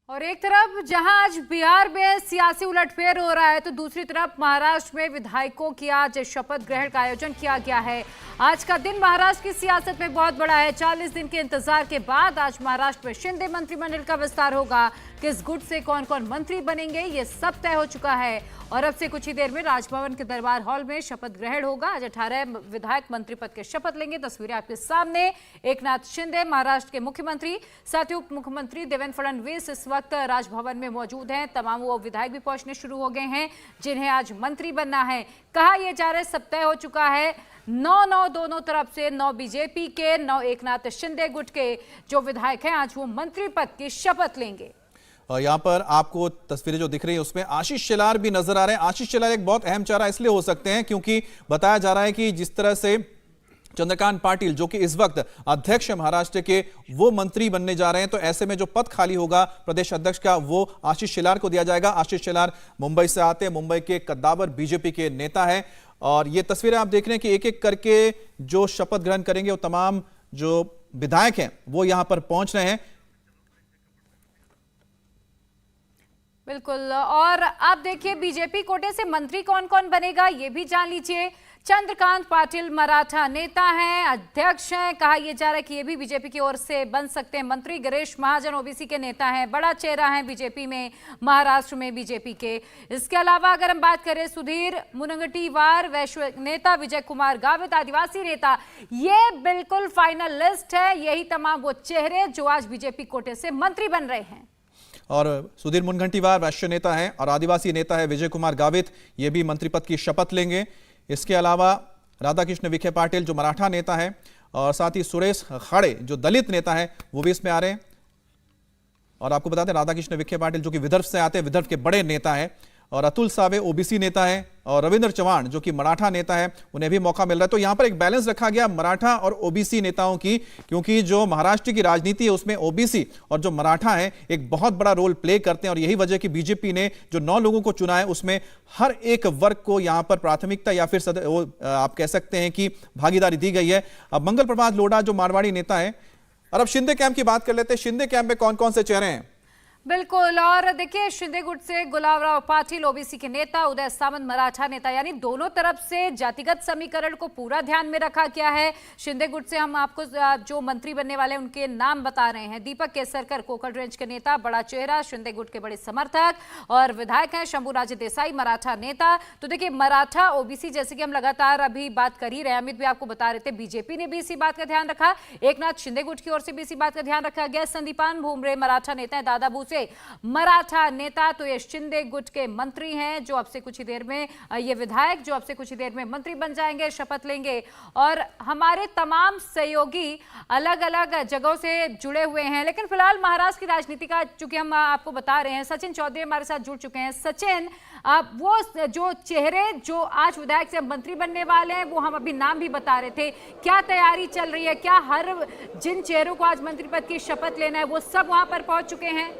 और एक तरफ जहां आज बिहार में सियासी उलटफेर हो रहा है तो दूसरी तरफ महाराष्ट्र में विधायकों की आज शपथ ग्रहण का आयोजन किया गया है। आज का दिन महाराष्ट्र की सियासत में बहुत बड़ा है। 40 दिन के इंतजार के बाद आज महाराष्ट्र में शिंदे मंत्रिमंडल का विस्तार होगा। किस गुट से कौन कौन मंत्री बनेंगे ये सब तय हो चुका है और अब से कुछ ही देर में राजभवन के दरबार हॉल में शपथ ग्रहण होगा। आज 18 विधायक मंत्री पद के शपथ लेंगे। तस्वीरें आपके सामने। एकनाथ शिंदे महाराष्ट्र के मुख्यमंत्री, साथ ही उप मुख्यमंत्री देवेंद्र फडणवीस इस वक्त राजभवन में मौजूद हैं। तमाम वो विधायक भी पहुंचने शुरू हो गए हैं जिन्हें आज मंत्री बनना है। कहा यह जा रहा है, सब तय हो चुका है। 9 दोनों तरफ से, 9 बीजेपी के, 9 एकनाथ शिंदे गुट के जो विधायक हैं आज वो मंत्री पद की शपथ लेंगे। यहाँ पर आपको तस्वीरें जो दिख रही है उसमें आशीष शेलार भी नजर आ रहे हैं। आशीष शेलार एक बहुत अहम चेहरा इसलिए हो सकते हैं क्योंकि बताया जा रहा है कि जिस तरह से चंद्रकांत पाटिल जो कि इस वक्त अध्यक्ष महाराष्ट्र के वो मंत्री बनने जा रहे हैं, तो ऐसे में जो पद खाली होगा प्रदेश अध्यक्ष का वो आशीष शेलार को दिया जाएगा। आशीष शेलार मुंबई से आते हैं, मुंबई के कद्दावर बीजेपी के नेता हैं और ये तस्वीरें आप देख रहे हैं कि एक एक करके जो शपथ ग्रहण करेंगे वो तमाम जो विधायक हैं वो यहां पर पहुंच रहे हैं। बिल्कुल, और आप देखिए बीजेपी कोटे से मंत्री कौन कौन बनेगा ये भी जान लीजिए। चंद्रकांत पाटिल मराठा नेता हैं, अध्यक्ष हैं। कहा यह जा रहा है कि ये भी बीजेपी की ओर से बन सकते हैं मंत्री। गिरीश महाजन ओबीसी के नेता हैं, बड़ा चेहरा है बीजेपी में, महाराष्ट्र में बीजेपी के। इसके अलावा अगर हम बात करें सुधीर मुनगंटीवार, वैश्विक नेता विजय कुमार गावित, आदिवासी नेता, ये बिल्कुल फाइनल लिस्ट है। यही तमाम वो चेहरे जो आज बीजेपी कोटे से मंत्री बन रहे हैं। और सुधीर मुनगंटीवार वैश्य नेता है और आदिवासी नेता है विजय कुमार गावित, ये भी मंत्री पद की शपथ लेंगे। इसके अलावा राधाकृष्ण विखे पाटिल जो मराठा नेता है और साथ ही सुरेश खाड़े जो दलित नेता है वो भी इसमें आ रहे हैं। और आपको बता दें राधाकृष्ण विखे पाटिल जो कि विदर्भ से आते हैं, विदर्भ के बड़े नेता है, और अतुल सावे ओबीसी नेता है और रविंद्र चौहान जो कि मराठा नेता है, उन्हें भी मौका मिल रहा है। तो यहां पर एक बैलेंस रखा गया मराठा और ओबीसी नेताओं की, क्योंकि जो महाराष्ट्र की राजनीति है उसमें ओबीसी और जो मराठा है एक बहुत बड़ा रोल प्ले करते हैं और यही वजह कि बीजेपी ने जो 9 लोगों को चुना है उसमें हर एक वर्ग को यहां पर प्राथमिकता या फिर आप कह सकते हैं कि भागीदारी दी गई है। अब मंगल प्रभात लोढ़ा जो मारवाड़ी नेता है, और अब शिंदे कैंप की बात कर लेते हैं। शिंदे कैंप में कौन कौन से चेहरे हैं? बिल्कुल, और देखिए शिंदे गुट से गुलाबराव पाटिल ओबीसी के नेता, उदय सामंत मराठा नेता, यानी दोनों तरफ से जातिगत समीकरण को पूरा ध्यान में रखा गया है। शिंदे गुट से हम आपको जो मंत्री बनने वाले हैं उनके नाम बता रहे हैं। दीपक केसरकर कोकल रेंज के नेता, बड़ा चेहरा, शिंदे गुट के बड़े समर्थक और विधायक हैं। शंभूराजे देसाई मराठा नेता। तो देखिए मराठा ओबीसी जैसे कि हम लगातार अभी बात कर ही रहे हैं, अमित भी आपको बता रहे थे, बीजेपी ने भी इसी बात का ध्यान रखा। एकनाथ शिंदे गुट की ओर से भी इसी बात का ध्यान रखा गया। संदीपान भुमरे मराठा नेता है, दादा भूसे मराठा नेता। तो ये शिंदे गुट के मंत्री हैं जो अब से कुछ ही देर में, ये विधायक जो अब से कुछ ही देर में मंत्री बन जाएंगे, शपथ लेंगे। और हमारे तमाम सहयोगी अलग अलग जगहों से जुड़े हुए हैं, लेकिन फिलहाल महाराष्ट्र की राजनीति का चूंकि हम आपको बता रहे हैं, सचिन चौधरी हमारे साथ जुड़ चुके हैं। सचिन, वो जो चेहरे जो आज विधायक से मंत्री बनने वाले हैं वो हम अभी नाम भी बता रहे थे, क्या तैयारी चल रही है? क्या हर जिन चेहरों को आज मंत्री पद की शपथ लेना है वो सब वहां पर पहुंच चुके हैं?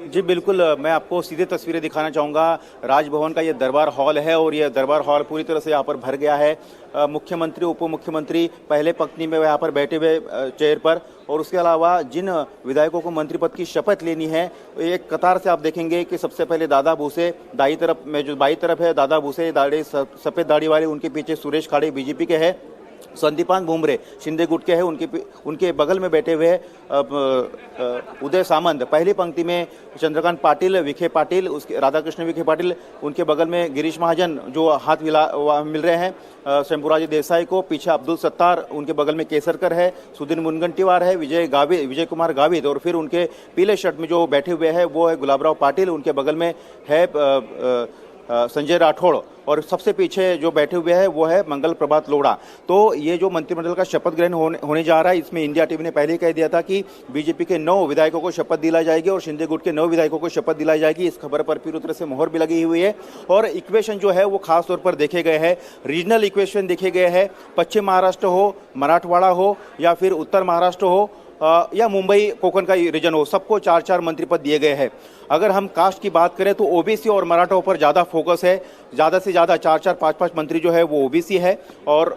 जी बिल्कुल, मैं आपको सीधे तस्वीरें दिखाना चाहूँगा। राजभवन का ये दरबार हॉल है और ये दरबार हॉल पूरी तरह से यहाँ पर भर गया है। मुख्यमंत्री, उप मुख्यमंत्री पहले पंक्ति में यहाँ पर बैठे हुए चेयर पर, और उसके अलावा जिन विधायकों को मंत्री पद की शपथ लेनी है एक कतार से आप देखेंगे कि सबसे पहले दादा भूसे, दाई तरफ में जो बाई तरफ है दादा भूसे, दाढ़ी सफ़ेद दाढ़ी वाले, उनके पीछे सुरेश खाड़े बीजेपी के हैं। संदीपान भुमरे शिंदे गुट के हैं, उनके बगल में बैठे हुए उदय सामंत, पहली पंक्ति में चंद्रकांत पाटिल, विखे पाटिल, उसके राधाकृष्ण विखे पाटिल, उनके बगल में गिरीश महाजन जो हाथ मिल रहे हैं शंभूराजे देसाई को, पीछे अब्दुल सत्तार, उनके बगल में केसरकर है, सुधीर मुनगंटीवार है, विजय कुमार गावित, और फिर उनके पीले शर्ट में जो बैठे हुए हैं वो है गुलाबराव पाटिल, उनके बगल में है संजय राठौड़, और सबसे पीछे जो बैठे हुए हैं वो है मंगल प्रभात लोढ़ा। तो ये जो मंत्रिमंडल का शपथ ग्रहण होने जा रहा है, इसमें इंडिया टीवी ने पहले ही कह दिया था कि बीजेपी के 9 विधायकों को शपथ दिलाई जाएगी और शिंदे गुट के 9 विधायकों को शपथ दिलाई जाएगी। इस खबर पर पूरी तरह से मोहर भी लगी हुई है और इक्वेशन जो है वो खास तौर पर देखे गए हैं, रीजनल इक्वेशन देखे गए हैं। पश्चिम महाराष्ट्र हो, मराठवाड़ा हो या फिर उत्तर महाराष्ट्र हो, या मुंबई कोकण का रीजन हो, सबको 4-4 मंत्री पद दिए गए हैं। अगर हम कास्ट की बात करें तो ओबीसी और मराठों पर ज़्यादा फोकस है। ज़्यादा से ज़्यादा 4-4, 5-5 मंत्री जो है वो ओबीसी है और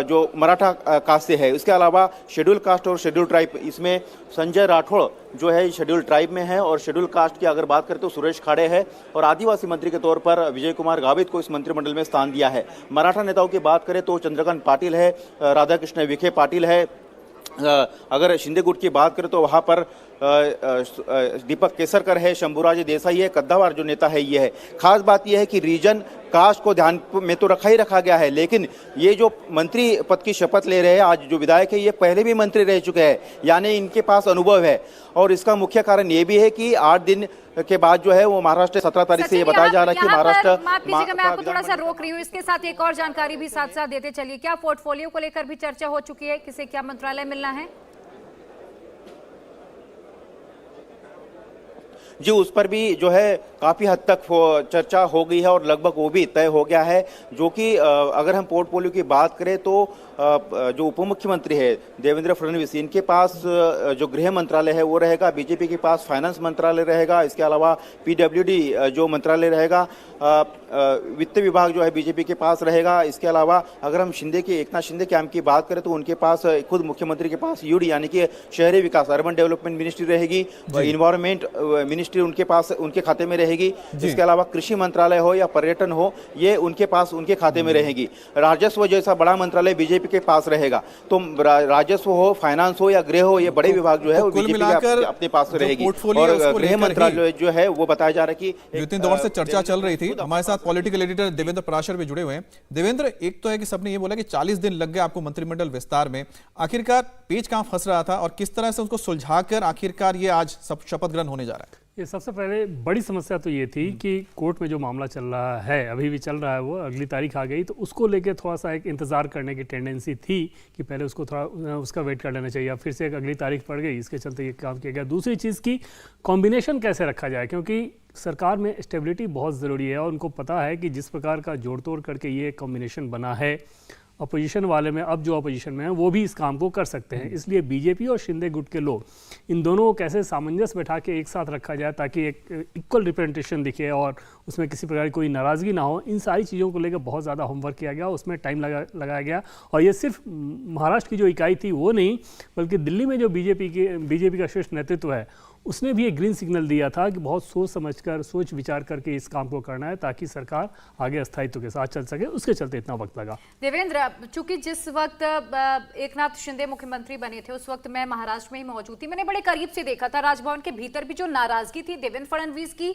जो मराठा कास्ट से है। इसके अलावा शेड्यूल कास्ट और शेड्यूल ट्राइब, इसमें संजय राठौड़ जो है शेड्यूल ट्राइब में है और शेड्यूल कास्ट की अगर बात करें तो सुरेश खाड़े है और आदिवासी मंत्री के तौर पर विजय कुमार गावित को इस मंत्रिमंडल में स्थान दिया है। मराठा नेताओं की बात करें तो चंद्रकांत पाटिल है, राधाकृष्ण विखे पाटिल है। अगर शिंदे गुट की बात करें तो वहाँ पर दीपक केसरकर है, शंभूराज देसाई है, कद्दावर जो नेता है ये है। खास बात यह है कि रीजन कास्ट को ध्यान में तो रखा ही रखा गया है, लेकिन ये जो मंत्री पद की शपथ ले रहे हैं आज जो विधायक है ये पहले भी मंत्री रह चुके हैं, यानी इनके पास अनुभव है। और इसका मुख्य कारण ये भी है कि 8 दिन के बाद जो है वो महाराष्ट्र 17 तारीख से ये बताया जा रहा है कि महाराष्ट्र। माफ कीजिएगा, मैं आपको थोड़ा सा रोक रही हूँ। इसके साथ एक और जानकारी भी साथ साथ देते चलिए। क्या पोर्टफोलियो को लेकर भी चर्चा हो चुकी है, किसे क्या मंत्रालय मिलना है? जी, उस पर भी जो है काफ़ी हद तक चर्चा हो गई है और लगभग वो भी तय हो गया है। जो कि अगर हम पोर्टफोलियो की बात करें तो जो उप मुख्यमंत्री है देवेंद्र फडणवीस, इनके पास जो गृह मंत्रालय है वो रहेगा, बीजेपी के पास फाइनेंस मंत्रालय रहेगा, इसके अलावा पीडब्ल्यूडी जो मंत्रालय रहेगा, वित्त विभाग जो है बीजेपी के पास रहेगा। इसके अलावा अगर हम एकनाथ शिंदे कैंप की बात करें तो उनके पास खुद मुख्यमंत्री के पास यूडी यानी कि शहरी विकास अर्बन डेवलपमेंट मिनिस्ट्री रहेगी, इन्वायरमेंट मिनिस्ट्री उनके पास उनके खाते में रहेगी। इसके अलावा कृषि मंत्रालय हो या पर्यटन हो ये उनके पास उनके खाते में रहेगी। राजस्व जैसा बड़ा मंत्रालय बीजेपी के पास रहेगा। तो राजस्व हो, फाइनेंस हो या गृह हो, ये बड़े विभाग जो है वो बीजेपी के अपने पास रहेगी। और गृह मंत्रालय जो है वो बताया जा रहा है कि जितने दौर से चर्चा चल रही थी। हमारे साथ पॉलिटिकल एडिटर देवेंद्र पराशर भी जुड़े हुए हैं। देवेंद्र, एक तो है कि सबने ये बोला कि 40 दिन लग गए आपको मंत्रिमंडल विस्तार में, आखिरकार पेच कहां फंस रहा था और किस तरह से उसको सुलझाकर आखिरकार ये आज सब शपथ ग्रहण होने जा रहा है? ये सबसे पहले बड़ी समस्या तो ये थी कि कोर्ट में जो मामला चल रहा है, अभी भी चल रहा है, वो अगली तारीख आ गई तो उसको लेके थोड़ा सा एक इंतज़ार करने की टेंडेंसी थी कि पहले उसको थोड़ा उसका वेट कर लेना चाहिए। फिर से एक अगली तारीख पड़ गई, इसके चलते ये काम किया गया। दूसरी चीज़ की कॉम्बिनेशन कैसे रखा जाए, क्योंकि सरकार में स्टेबिलिटी बहुत ज़रूरी है और उनको पता है कि जिस प्रकार का जोड़ तोड़ करके ये कॉम्बिनेशन बना है, अपोजिशन वाले में अब जो अपोजिशन में है वो भी इस काम को कर सकते हैं। इसलिए बीजेपी और शिंदे गुट के लोग इन दोनों को कैसे सामंजस्य बैठा के एक साथ रखा जाए ताकि एक इक्वल रिप्रेजेंटेशन दिखे और उसमें किसी प्रकार की कोई नाराज़गी ना हो, इन सारी चीज़ों को लेकर बहुत ज़्यादा होमवर्क किया गया, उसमें टाइम लगाया गया। और ये सिर्फ महाराष्ट्र की जो इकाई थी वो नहीं, बल्कि दिल्ली में जो बीजेपी का शीर्ष नेतृत्व है उसने भी एक ग्रीन सिग्नल दिया था कि बहुत सोच विचार करके इस काम को करना है ताकि सरकार आगे स्थायित्व के साथ चल सके। उसके चलते इतना वक्त लगा। देवेंद्र, चूंकि जिस वक्त एकनाथ शिंदे मुख्यमंत्री बने थे उस वक्त मैं महाराष्ट्र में ही मौजूद थी, मैंने बड़े करीब से देखा था राजभवन के भीतर भी जो नाराजगी थी देवेंद्र फडणवीस की,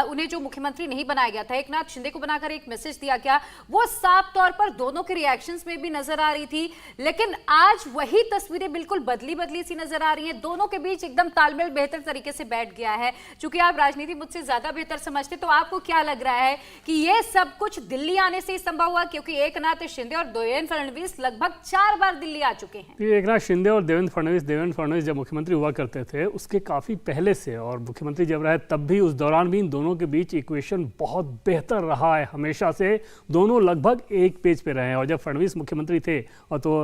उन्हें जो मुख्यमंत्री नहीं बनाया गया था, एकनाथ शिंदे को बनाकर एक मैसेज दिया गया, वो साफ तौर पर दोनों के रिएक्शंस में भी नजर आ रही थी। लेकिन आज वही तस्वीरें बिल्कुल बदली सी नजर आ रही हैं। दोनों के बीच एकदम तालमेल बेहतर तरीके से बैठ गया है। चूंकि आप राजनीति मुझसे ज्यादा बेहतर समझते, तो आपको क्या लग रहा है कि ये सब कुछ दिल्ली आने से ही संभव हुआ? क्योंकि एकनाथ शिंदे और देवेंद्र फडणवीस लगभग 4 बार दिल्ली आ चुके हैं। एकनाथ शिंदे और देवेंद्र फडणवीस जब मुख्यमंत्री हुआ करते थे उसके काफी पहले से, और मुख्यमंत्री जब रहे तब भी, उस दौरान भी इन दोनों के बीच इक्वेशन बहुत बेहतर रहा है हमेशा से। दोनों लगभग एक पेज पे रहे हैं। और जब फडणवीस मुख्यमंत्री थे और तो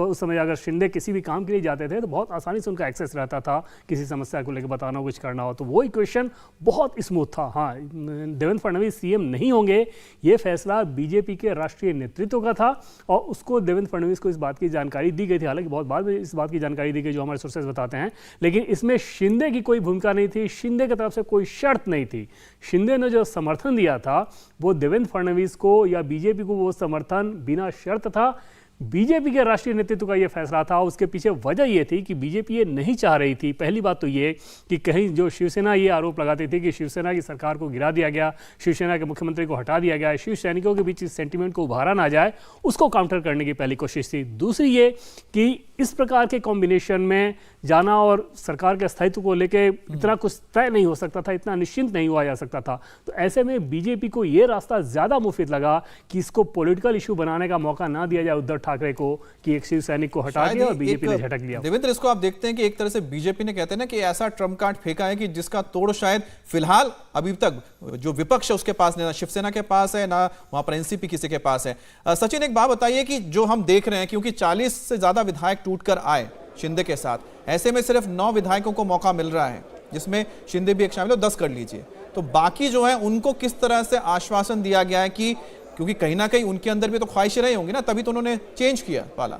उस समय अगर शिंदे किसी भी काम के लिए जाते थे तो बहुत आसानी से उनका एक्सेस रहता था, किसी समस्या को लेकर बताना, कुछ करना हो, तो वो इक्वेशन बहुत स्मूथ था। हाँ, देवेंद्र फडणवीस सीएम नहीं होंगे ये फैसला बीजेपी के राष्ट्रीय नेतृत्व का था और उसको देवेंद्र फडणवीस को इस बात की जानकारी दी गई थी। हालांकि बहुत बाद में इस बात की जानकारी दी गई जो हमारे सोर्सेज बताते हैं, लेकिन इसमें शिंदे की कोई भूमिका नहीं थी, शिंदे की तरफ से कोई शर्त नहीं थी। शिंदे ने जो समर्थन दिया था वो देवेंद्र फडणवीस को या बीजेपी को वो समर्थन बिना शर्त था। बीजेपी के राष्ट्रीय नेतृत्व का यह फैसला था। उसके पीछे वजह यह थी कि बीजेपी ये नहीं चाह रही थी, पहली बात तो ये कि कहीं जो शिवसेना ये आरोप लगाती थी कि शिवसेना की सरकार को गिरा दिया गया, शिवसेना के मुख्यमंत्री को हटा दिया गया, शिव सैनिकों के बीच इस सेंटीमेंट को उभारा ना जाए, उसको काउंटर करने की पहली कोशिश थी। दूसरी ये कि इस प्रकार के कॉम्बिनेशन में जाना और सरकार के स्थायित्व को लेकर इतना कुछ तय नहीं हो सकता था, इतना निश्चिंत नहीं हुआ जा सकता था। तो ऐसे में बीजेपी को ये रास्ता ज्यादा मुफीद लगा कि इसको पॉलिटिकल इशू बनाने का मौका ना दिया जाए उद्धव ठाकरे को कि एक शिव सैनिक को हटा दिया और बीजेपी ने झटक लिया। देवेंद्र, इसको आप देखते हैं कि एक तरह से बीजेपी ने, कहते हैं ना कि ऐसा ट्रम्प कार्ड फेंका है कि जिसका तोड़ शायद फिलहाल अभी तक जो विपक्ष है उसके पास नहीं, ना शिवसेना के पास है, ना वहां पर एनसीपी किसी के पास है। सचिन, एक बात बताइए कि जो हम देख रहे हैं, क्योंकि 40 से ज्यादा विधायक टूटकर आए शिंदे के साथ। ऐसे में सिर्फ 9 विधायकों को मौका मिल रहा है, जिसमें शिंदे भी एक शामिल हो, 10 कर लीजिए। तो बाकी जो है उनको किस तरह से आश्वासन दिया गया है कि, क्योंकि कहीं ना कहीं उनके अंदर भी तो ख्वाहिशें रही होंगी ना, तभी तो उन्होंने चेंज किया पाला।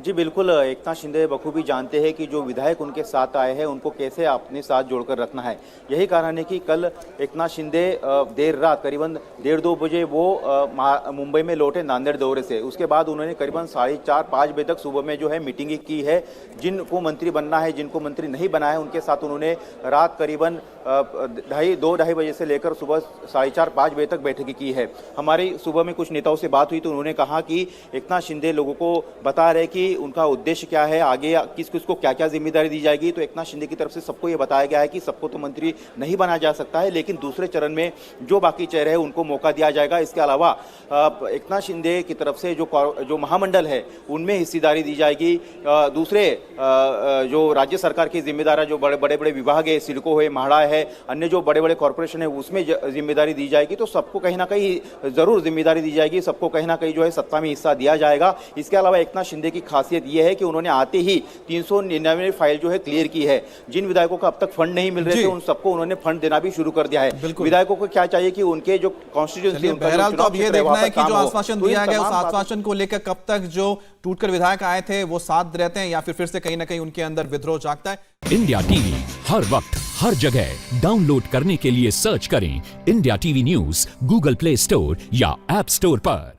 जी बिल्कुल, एकनाथ शिंदे बखूबी जानते हैं कि जो विधायक उनके साथ आए हैं उनको कैसे अपने साथ जोड़कर रखना है। यही कारण है कि कल एकनाथ शिंदे देर रात करीबन 1:30-2 बजे वो मुंबई में लौटे नांदेड़ दौरे से। उसके बाद उन्होंने करीबन 4:30-5 बजे तक सुबह में जो है मीटिंग की है। जिनको मंत्री बनना है, जिनको मंत्री नहीं बना है, उनके साथ उन्होंने रात करीबन 2-2:30 बजे से लेकर सुबह 4:30-5 बजे तक बैठक की है। हमारी सुबह में कुछ नेताओं से बात हुई तो उन्होंने कहा कि एकनाथ शिंदे लोगों को बता रहे कि उनका उद्देश्य क्या है, आगे किस किस को क्या क्या जिम्मेदारी दी जाएगी। तो एकनाथ शिंदे की तरफ से सबको ये बताया गया है कि सबको तो मंत्री नहीं बनाया जा सकता है, लेकिन दूसरे चरण में जो बाकी चेहरे हैं उनको मौका दिया जाएगा। इसके अलावा एकनाथ शिंदे की तरफ से जो महामंडल है उनमें हिस्सेदारी दी जाएगी। दूसरे जो राज्य सरकार की जिम्मेदारी, जो बड़े बड़े विभाग है, सिडको है, म्हाडा है, अन्य जो बड़े बड़े कॉर्पोरेशन है, उसमें जिम्मेदारी दी जाएगी। तो सबको कहीं ना कहीं जरूर जिम्मेदारी दी जाएगी, सबको कहीं ना कहीं जो है सत्ता में हिस्सा दिया जाएगा। इसके अलावा एकनाथ शिंदे की खासियत यह है कि उन्होंने आते ही 399 फाइल जो है क्लियर की है। जिन विधायकों को अब तक फंड नहीं मिल रहे थे उन सबको उन्होंने फंड देना भी शुरू कर दिया है। विधायकों को क्या चाहिए कि उनके जो कॉन्स्टिट्यूएंसी, बहरहाल तो अब ये देखना है कि जो आश्वासन दिया गया उस आश्वासन को लेकर कब तक जो टूटकर विधायक आए थे वो साथ रहते हैं या फिर से कहीं ना कहीं उनके अंदर विद्रोह जागता है। इंडिया टीवी हर वक्त हर जगह डाउनलोड करने के लिए सर्च करें India TV news Google play store या ऐप स्टोर पर।